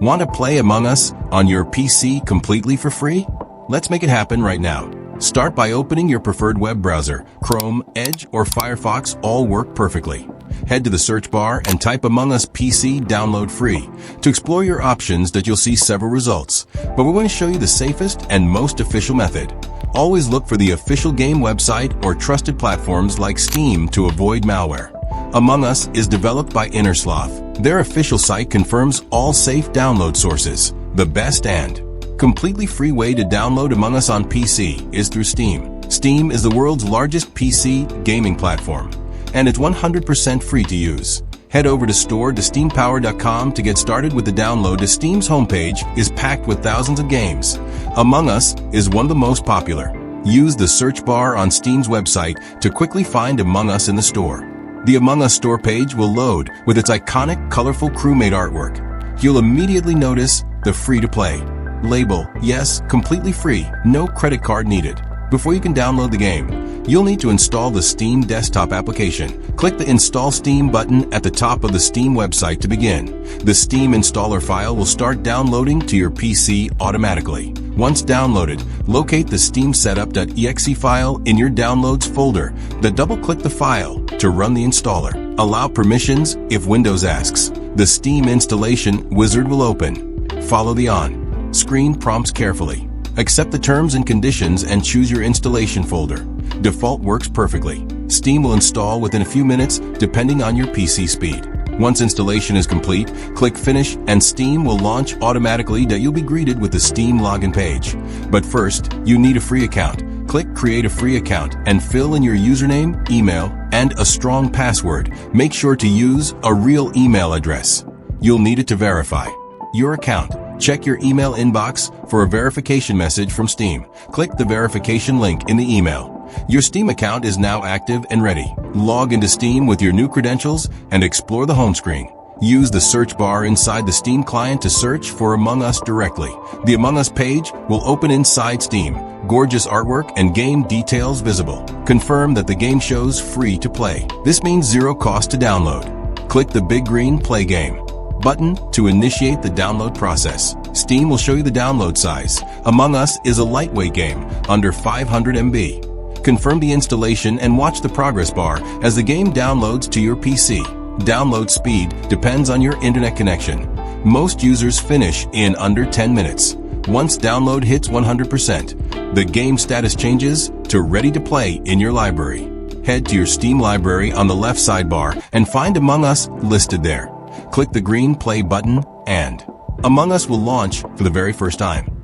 Want to play Among Us on your PC completely for free? Let's make it happen right now. Start by opening your preferred web browser. Chrome, Edge, or Firefox all work perfectly. Head to the search bar and type Among Us PC download free. To explore your options you'll see several results, but we're going to show you the safest and most official method. Always look for the official game website or trusted platforms like Steam to avoid malware. Among Us is developed by Innersloth. Their official site confirms all safe download sources. The best and completely free way to download Among Us on PC is through Steam. Steam is the world's largest PC gaming platform, and it's 100% free to use. Head over to store.steampower.com to get started with the download. Steam's homepage is packed with thousands of games. Among Us is one of the most popular. Use the search bar on Steam's website to quickly find Among Us in the store. The Among Us store page will load with its iconic, colorful crewmate artwork. You'll immediately notice the free-to-play label. Yes, completely free, no credit card needed. Before you can download the game, you'll need to install the Steam desktop application. Click the Install Steam button at the top of the Steam website to begin. The Steam installer file will start downloading to your PC automatically. Once downloaded, locate the Steam setup.exe file in your Downloads folder. Double-click the file to run the installer. Allow permissions if Windows asks. The Steam installation wizard will open. Follow the on-screen prompts carefully. Accept the terms and conditions and choose your installation folder. Default works perfectly. Steam will install within a few minutes depending on your PC speed. Once installation is complete, click Finish and Steam will launch automatically. You'll be greeted with the Steam login page. But first, you need a free account. Click Create a free account and fill in your username, email, and a strong password. Make sure to use a real email address. You'll need it to verify your account. Check your email inbox for a verification message from Steam. Click the verification link in the email. Your Steam account is now active and ready. Log into Steam with your new credentials and explore the home screen. Use the search bar inside the Steam client to search for Among Us directly. The Among Us page will open inside Steam. Gorgeous artwork and game details visible. Confirm that the game shows free to play. This means zero cost to download. Click the big green Play Game button to initiate the download process. Steam will show you the download size. Among Us is a lightweight game, under 500 MB. Confirm the installation and watch the progress bar as the game downloads to your PC. Download speed depends on your internet connection. Most users finish in under 10 minutes. Once download hits 100%, the game status changes to ready to play in your library. Head to your Steam library on the left sidebar and find Among Us listed there. Click the green Play button and Among Us will launch for the very first time.